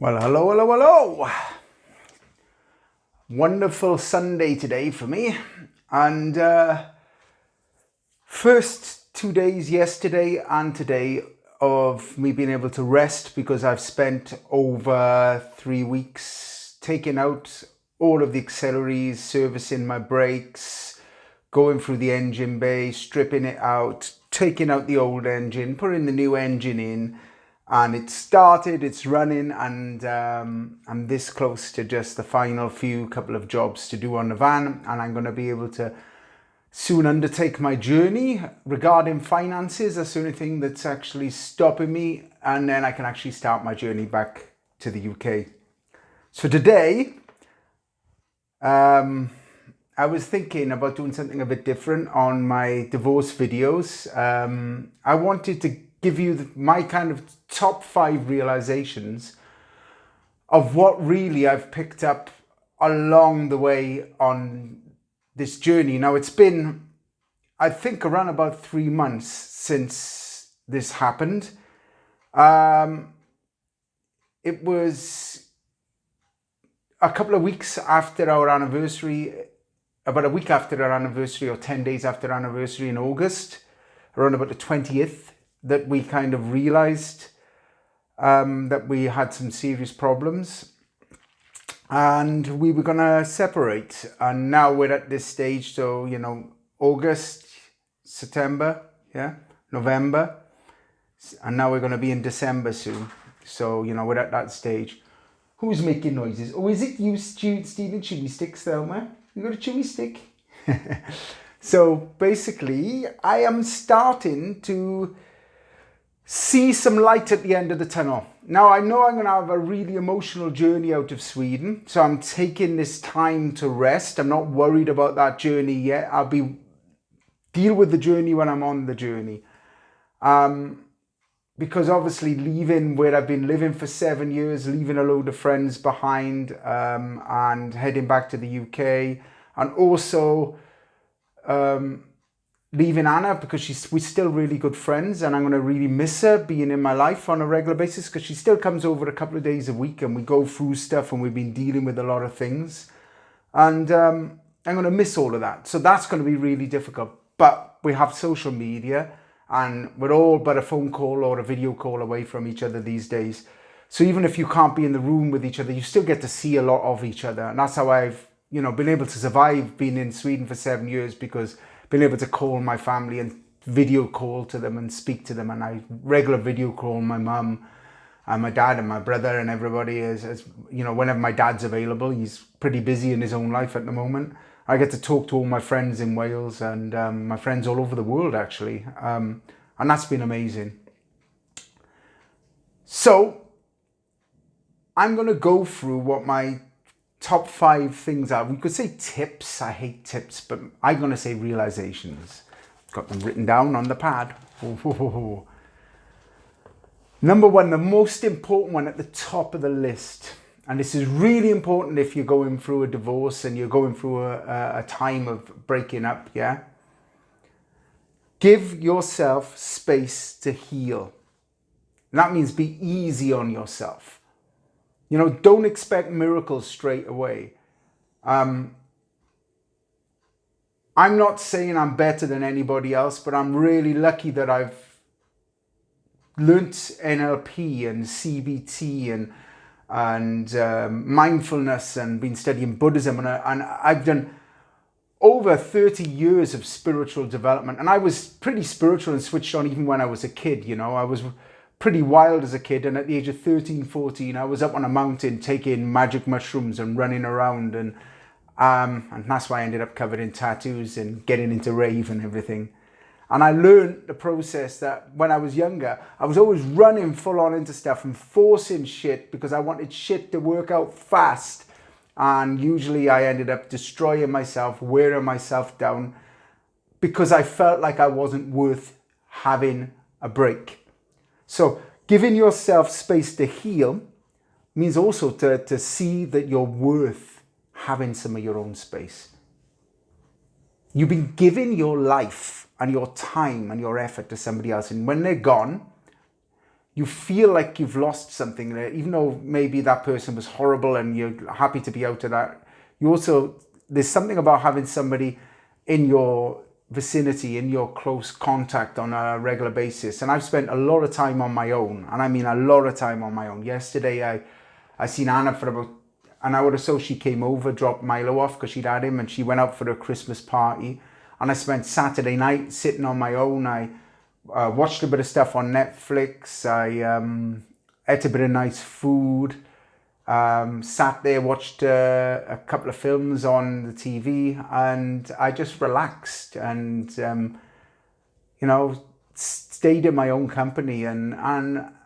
Well, hello, hello, hello. Wonderful Sunday today for me. And first 2 days, yesterday and today, of me being able to rest because I've spent over 3 weeks taking out all of the auxiliaries, servicing my brakes, going through the engine bay, stripping it out, taking out the old engine, putting the new engine in. And it started, it's running, and I'm this close to just the final couple of jobs to do on the van, and I'm going to be able to soon undertake my journey regarding finances. That's the only thing that's actually stopping me, and then I can actually start my journey back to the UK. So today, I was thinking about doing something a bit different on my divorce videos. I wanted to give you my kind of top 5 realizations of what really I've picked up along the way on this journey. Now, it's been, I think, around about 3 months since this happened. It was a couple of weeks after our anniversary, about a week after our anniversary, or 10 days after our anniversary in August, around about the 20th, that we kind of realized that we had some serious problems and we were going to separate. And now we're at this stage. So, you know, August, September, November. And now we're going to be in December soon. So, you know, we're at that stage. Who's making noises? Oh, is it you, stealing chewy sticks, Thelma? You got a chewy stick? So basically, I am starting to see some light at the end of the tunnel. Now, I know I'm going to have a really emotional journey out of Sweden, so I'm taking this time to rest. I'm not worried about that journey yet. I'll deal with the journey when I'm on the journey. Because obviously leaving where I've been living for 7 years, leaving a load of friends behind, and heading back to the UK, and also leaving Anna, because we're still really good friends, and I'm going to really miss her being in my life on a regular basis, because she still comes over a couple of days a week and we go through stuff, and we've been dealing with a lot of things, and I'm going to miss all of that. So that's going to be really difficult. But we have social media, and we're all but a phone call or a video call away from each other these days. So even if you can't be in the room with each other, you still get to see a lot of each other. And that's how I've, you know, been able to survive being in Sweden for 7 years, because been able to call my family and video call to them and speak to them, and I regular video call my mum and my dad and my brother and everybody, as you know, whenever my dad's available. He's pretty busy in his own life at the moment. I get to talk to all my friends in Wales and my friends all over the world, actually, and that's been amazing. So I'm going to go through what my top 5 things are. We could say tips. I hate tips, but I'm going to say realizations. Got them written down on the pad. Number 1, the most important one at the top of the list. And this is really important if you're going through a divorce and you're going through a time of breaking up, yeah? Give yourself space to heal. And that means be easy on yourself. You know, don't expect miracles straight away. I'm not saying I'm better than anybody else, but I'm really lucky that I've learnt NLP and CBT and mindfulness, and been studying Buddhism. And I've done over 30 years of spiritual development. And I was pretty spiritual and switched on even when I was a kid, you know. I was pretty wild as a kid, and at the age of 13, 14, I was up on a mountain taking magic mushrooms and running around, and that's why I ended up covered in tattoos and getting into rave and everything. And I learned the process that when I was younger, I was always running full on into stuff and forcing shit because I wanted shit to work out fast, and usually I ended up destroying myself, wearing myself down, because I felt like I wasn't worth having a break. So giving yourself space to heal means also to see that you're worth having some of your own space. You've been giving your life and your time and your effort to somebody else, and when they're gone, you feel like you've lost something there, even though maybe that person was horrible and you're happy to be out of that. You also, there's something about having somebody in your vicinity, in your close contact on a regular basis. And I've spent a lot of time on my own, and I mean a lot of time on my own. Yesterday I seen Anna for about an hour or so. She came over, dropped Milo off because she'd had him, and she went out for a Christmas party. And I spent Saturday night sitting on my own. I watched a bit of stuff on Netflix. I ate a bit of nice food. Sat there, watched a couple of films on the TV, and I just relaxed and, you know, stayed in my own company, and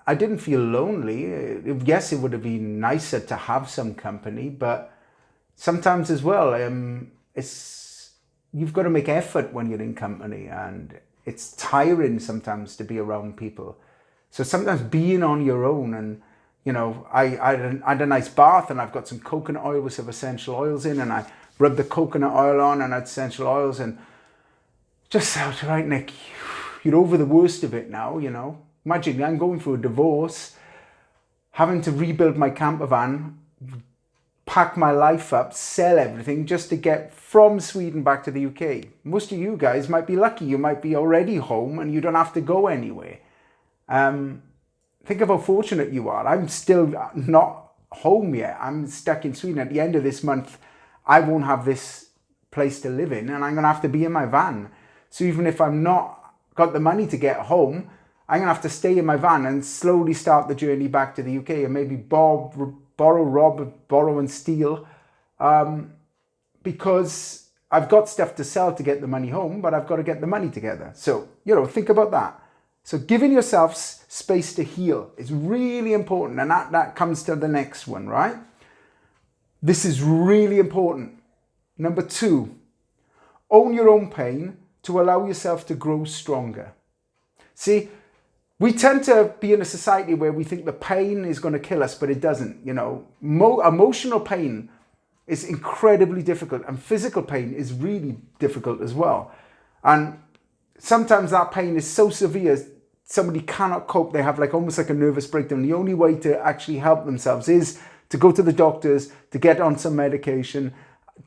I didn't feel lonely. Yes, it would have been nicer to have some company, but sometimes as well, you've got to make effort when you're in company, and it's tiring sometimes to be around people. So sometimes being on your own, and you know, I had a nice bath, and I've got some coconut oil with some essential oils in, and I rubbed the coconut oil on and had essential oils, and just felt, right, Nick, you're over the worst of it now, you know. Imagine I'm going through a divorce, having to rebuild my camper van, pack my life up, sell everything just to get from Sweden back to the UK. Most of you guys might be lucky. You might be already home and you don't have to go anywhere. Think of how fortunate you are. I'm still not home yet. I'm stuck in Sweden. At the end of this month, I won't have this place to live in, and I'm going to have to be in my van. So even if I'm not got the money to get home, I'm going to have to stay in my van and slowly start the journey back to the UK, and maybe borrow and steal, because I've got stuff to sell to get the money home, but I've got to get the money together. So, you know, think about that. So giving yourself space to heal is really important. And that comes to the next one, right? This is really important. Number 2, own your own pain to allow yourself to grow stronger. See, we tend to be in a society where we think the pain is going to kill us, but it doesn't. You know, emotional pain is incredibly difficult, and physical pain is really difficult as well. And sometimes that pain is so severe, somebody cannot cope. They have like almost like a nervous breakdown. The only way to actually help themselves is to go to the doctors, to get on some medication,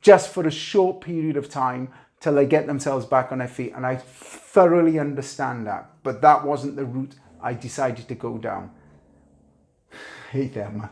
just for a short period of time till they get themselves back on their feet. And I thoroughly understand that, but that wasn't the route I decided to go down. Hate them.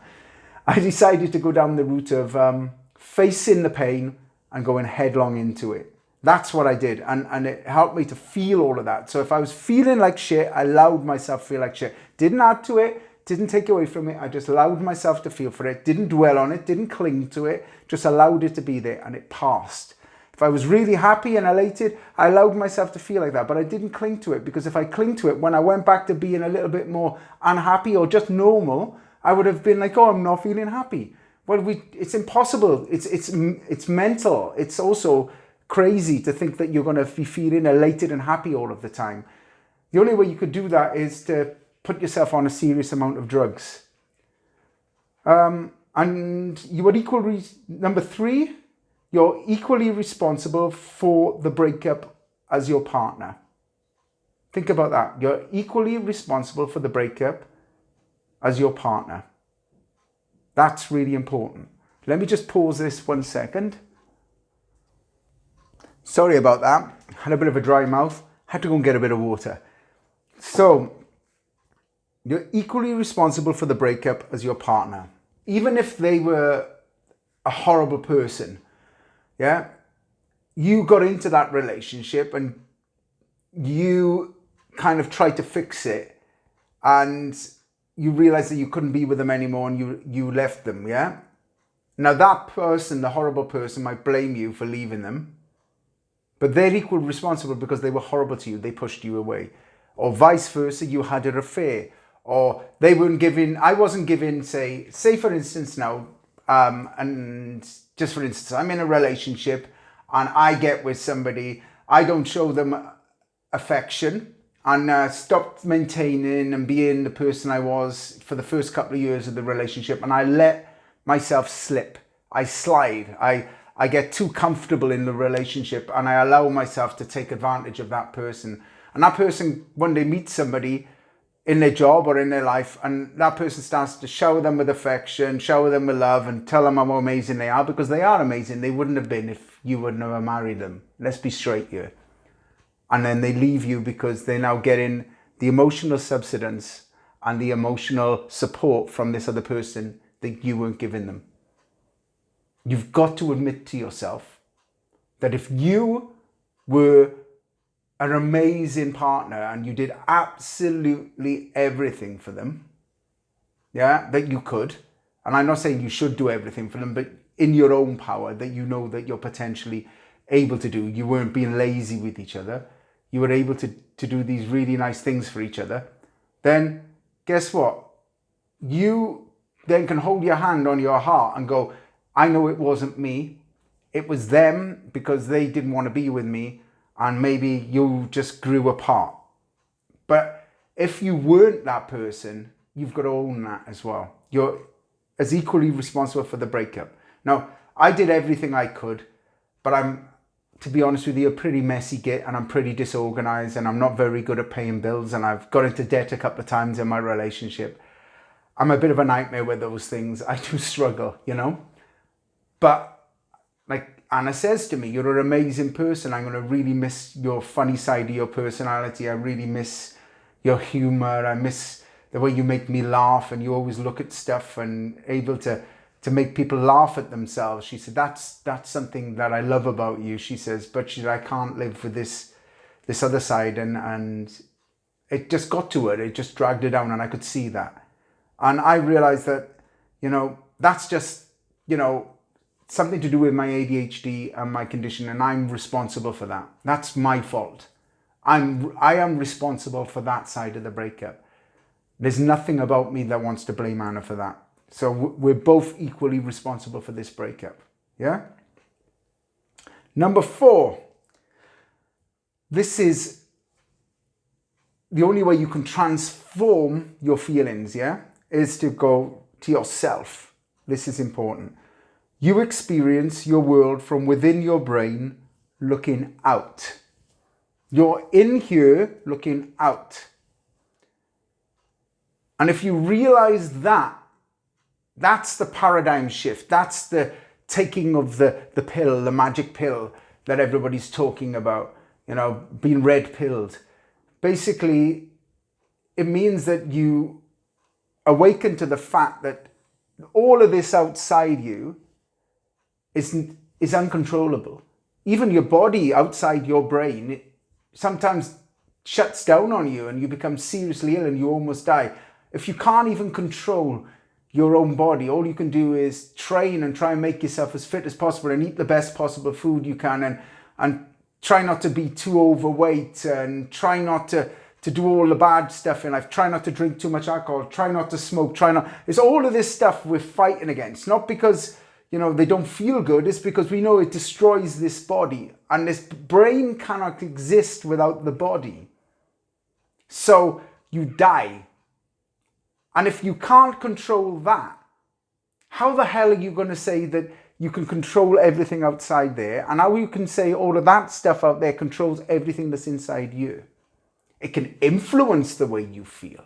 I decided to go down the route of facing the pain and going headlong into it. That's what I did, and it helped me to feel all of that. So if I was feeling like shit, I allowed myself to feel like shit. Didn't add to it, didn't take away from it. I just allowed myself to feel for it, didn't dwell on it, didn't cling to it, just allowed it to be there, and it passed. If I was really happy and elated, I allowed myself to feel like that, but I didn't cling to it, because if I cling to it, when I went back to being a little bit more unhappy or just normal, I would have been like, oh, I'm not feeling happy. Well, it's impossible. It's mental. It's also crazy to think that you're going to be feeling elated and happy all of the time. The only way you could do that is to put yourself on a serious amount of drugs. And you are number 3, you're equally responsible for the breakup as your partner. Think about that. You're equally responsible for the breakup as your partner. That's really important. Let me just pause this 1 second. Sorry about that. Had a bit of a dry mouth. Had to go and get a bit of water. So, you're equally responsible for the breakup as your partner. Even if they were a horrible person, yeah? You got into that relationship and you kind of tried to fix it, and you realized that you couldn't be with them anymore, and you left them, yeah? Now that person, the horrible person, might blame you for leaving them, but they're equally responsible because they were horrible to you. They pushed you away. Or vice versa, you had an affair. Or they weren't giving, I wasn't giving, say for instance now, and just for instance, I'm in a relationship and I get with somebody, I don't show them affection, and stopped maintaining and being the person I was for the first couple of years of the relationship, and I let myself slip. I slide. I get too comfortable in the relationship, and I allow myself to take advantage of that person. And that person one day meets somebody in their job or in their life, and that person starts to shower them with affection, shower them with love, and tell them how amazing they are, because they are amazing. They wouldn't have been if you would never married them. Let's be straight here. And then they leave you because they're now getting the emotional substance and the emotional support from this other person that you weren't giving them. You've got to admit to yourself that if you were an amazing partner and you did absolutely everything for them, yeah, that you could, and I'm not saying you should do everything for them, but in your own power, that you know that you're potentially able to do, you weren't being lazy with each other, you were able to do these really nice things for each other, then guess what? You then can hold your hand on your heart and go, I know it wasn't me, it was them, because they didn't want to be with me, and maybe you just grew apart. But if you weren't that person, you've got to own that as well. You're as equally responsible for the breakup. Now, I did everything I could, but I'm, to be honest with you, a pretty messy git, and I'm pretty disorganized, and I'm not very good at paying bills, and I've got into debt a couple of times in my relationship. I'm a bit of a nightmare with those things. I do struggle, you know. But like Anna says to me, you're an amazing person. I'm going to really miss your funny side of your personality. I really miss your humor. I miss the way you make me laugh, and you always look at stuff and able to make people laugh at themselves. She said, that's something that I love about you. She says, but she said, I can't live with this other side. And it just got to her. It just dragged her down, and I could see that. And I realized that, you know, that's just, you know, something to do with my ADHD and my condition, and I'm responsible for that. That's my fault. I am responsible for that side of the breakup. There's nothing about me that wants to blame Anna for that. So we're both equally responsible for this breakup. Yeah? Number 4. This is the only way you can transform your feelings, yeah? Is to go to yourself. This is important. You experience your world from within your brain, looking out. You're in here looking out. And if you realize that, that's the paradigm shift. That's the taking of the pill, the magic pill that everybody's talking about, you know, being red pilled. Basically, it means that you awaken to the fact that all of this outside you is uncontrollable. Even your body outside your brain, it sometimes shuts down on you, and you become seriously ill and you almost die. If you can't even control your own body, all you can do is train and try and make yourself as fit as possible and eat the best possible food you can, and try not to be too overweight, and try not to do all the bad stuff in life. Try not to drink too much alcohol. Try not to smoke. It's all of this stuff we're fighting against. Not because, you know, they don't feel good. It's because we know it destroys this body, and this brain cannot exist without the body. So you die. And if you can't control that, how the hell are you going to say that you can control everything outside there? And how you can say all of that stuff out there controls everything that's inside you? It can influence the way you feel.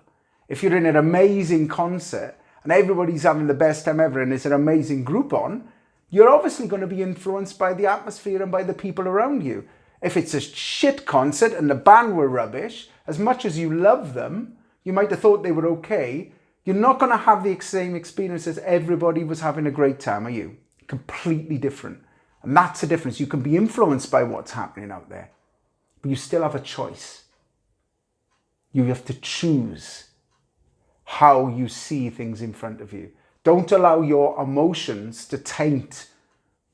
If you're in an amazing concert and everybody's having the best time ever and there's an amazing group on, you're obviously going to be influenced by the atmosphere and by the people around you. If it's a shit concert and the band were rubbish, as much as you love them, you might have thought they were okay, you're not going to have the same experience as everybody was having a great time, are you? Completely different. And that's the difference. You can be influenced by what's happening out there, but you still have a choice. You have to choose how you see things in front of you. Don't allow your emotions to taint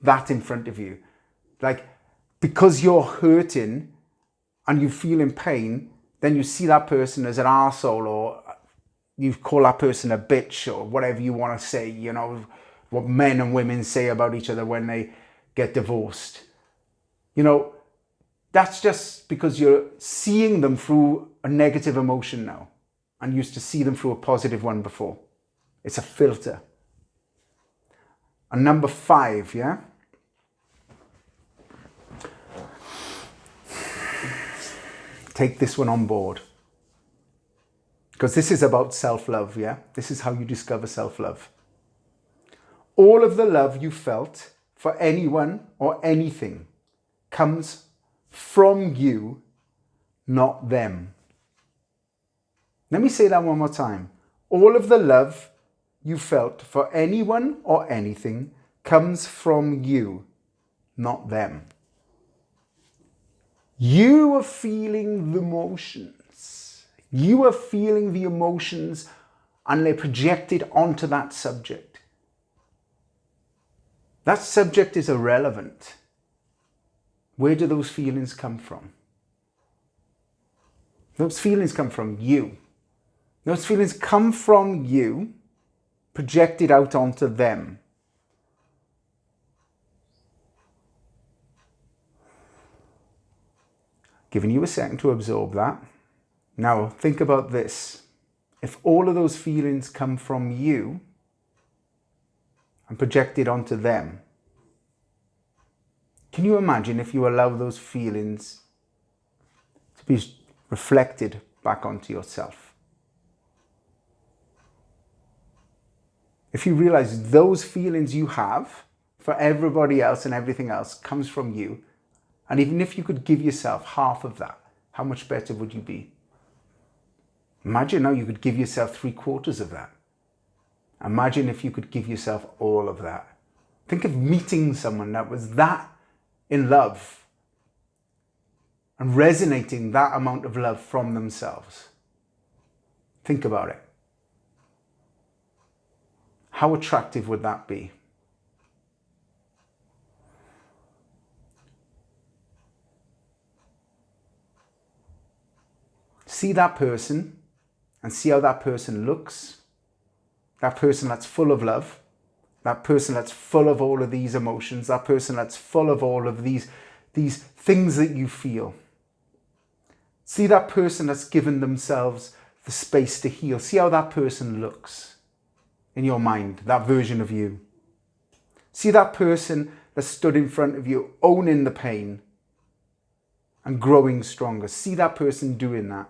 that in front of you. Like, because you're hurting and you feel in pain, then you see that person as an arsehole, or you call that person a bitch, or whatever you want to say, you know, what men and women say about each other when they get divorced. You know, that's just because you're seeing them through a negative emotion now, and used to see them through a positive one before. It's a filter. And number 5, yeah? Take this one on board. Because this is about self-love, yeah? This is how you discover self-love. All of the love you felt for anyone or anything comes from you, not them. Let me say that one more time. All of the love you felt for anyone or anything comes from you, not them. You are feeling the emotions. You are feeling the emotions and they're projected onto that subject. That subject is irrelevant. Where do those feelings come from? Those feelings come from you. Those feelings come from you, projected out onto them. Giving you a second to absorb that. Now think about this. If all of those feelings come from you and projected onto them, can you imagine if you allow those feelings to be reflected back onto yourself? If you realize those feelings you have for everybody else and everything else comes from you, and even if you could give yourself half of that, how much better would you be? Imagine now you could give yourself 3/4 of that. Imagine if you could give yourself all of that. Think of meeting someone that was that in love and resonating that amount of love from themselves. Think about it. How attractive would that be? See that person and see how that person looks. That person that's full of love. That person that's full of all of these emotions. That person that's full of all of these things that you feel. See that person that's given themselves the space to heal. See how that person looks in your mind, that version of you. See that person that stood in front of you, owning the pain and growing stronger. See that person doing that.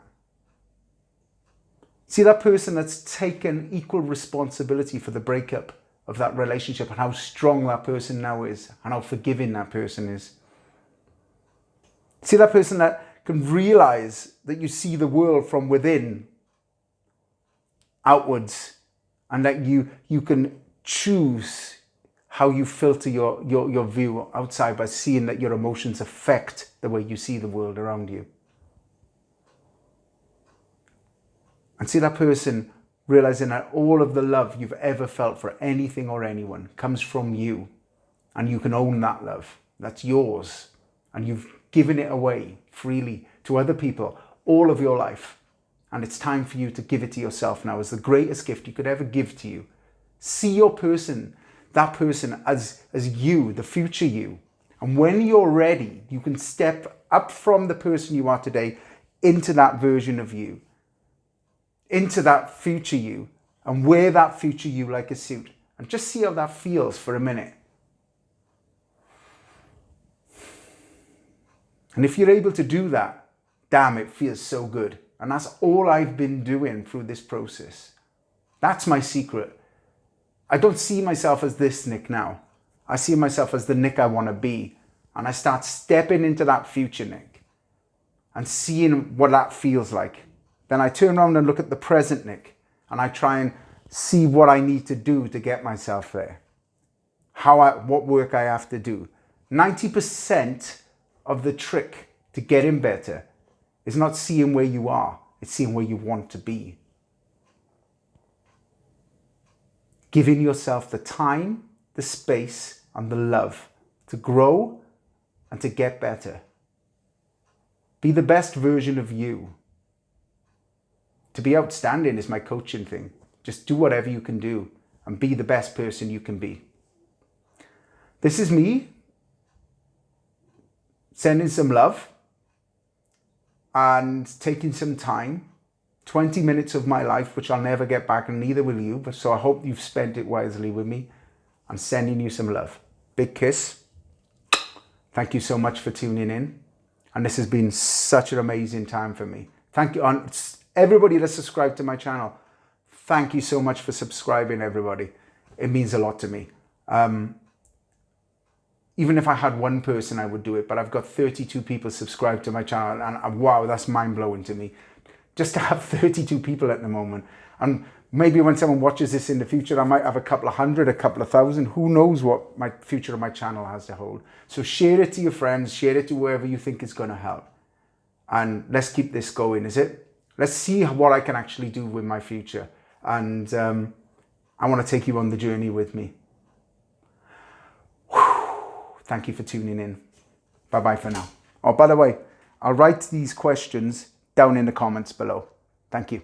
See that person that's taken equal responsibility for the breakup of that relationship and how strong that person now is and how forgiving that person is. See that person that can realize that you see the world from within outwards and that you can choose how you filter your view outside by seeing that your emotions affect the way you see the world around you. And see that person realizing that all of the love you've ever felt for anything or anyone comes from you, and you can own that love. That's yours, and you've given it away freely to other people all of your life. And it's time for you to give it to yourself now as the greatest gift you could ever give to you. See your person, that person as you, the future you. And when you're ready, you can step up from the person you are today into that version of you, into that future you, and wear that future you like a suit. And just see how that feels for a minute. And if you're able to do that, damn, it feels so good. And that's all I've been doing through this process. That's my secret. I don't see myself as this Nick now. I see myself as the Nick I want to be. And I start stepping into that future Nick and seeing what that feels like. Then I turn around and look at the present Nick and I try and see what I need to do to get myself there. What work I have to do. 90% of the trick to getting better is not seeing where you are, it's seeing where you want to be. Giving yourself the time, the space, and the love to grow and to get better. Be the best version of you. To be outstanding is my coaching thing. Just do whatever you can do and be the best person you can be. This is me sending some love and taking some time, 20 minutes of my life, which I'll never get back, and neither will you. But so I hope you've spent it wisely with me. I'm sending you some love. Big kiss. Thank you so much for tuning in. And this has been such an amazing time for me. Thank you. Everybody that's subscribed to my channel, thank you so much for subscribing, everybody. It means a lot to me. Even if I had one person, I would do it, but I've got 32 people subscribed to my channel, and wow, that's mind-blowing to me. Just to have 32 people at the moment. And maybe when someone watches this in the future, I might have a couple of hundred, a couple of thousand. Who knows what my future of my channel has to hold. So share it to your friends, share it to whoever you think is going to help. And let's keep this going, is it? Let's see what I can actually do with my future. And I want to take you on the journey with me. Thank you for tuning in. Bye-bye for now. Oh, by the way, I'll write these questions down in the comments below. Thank you.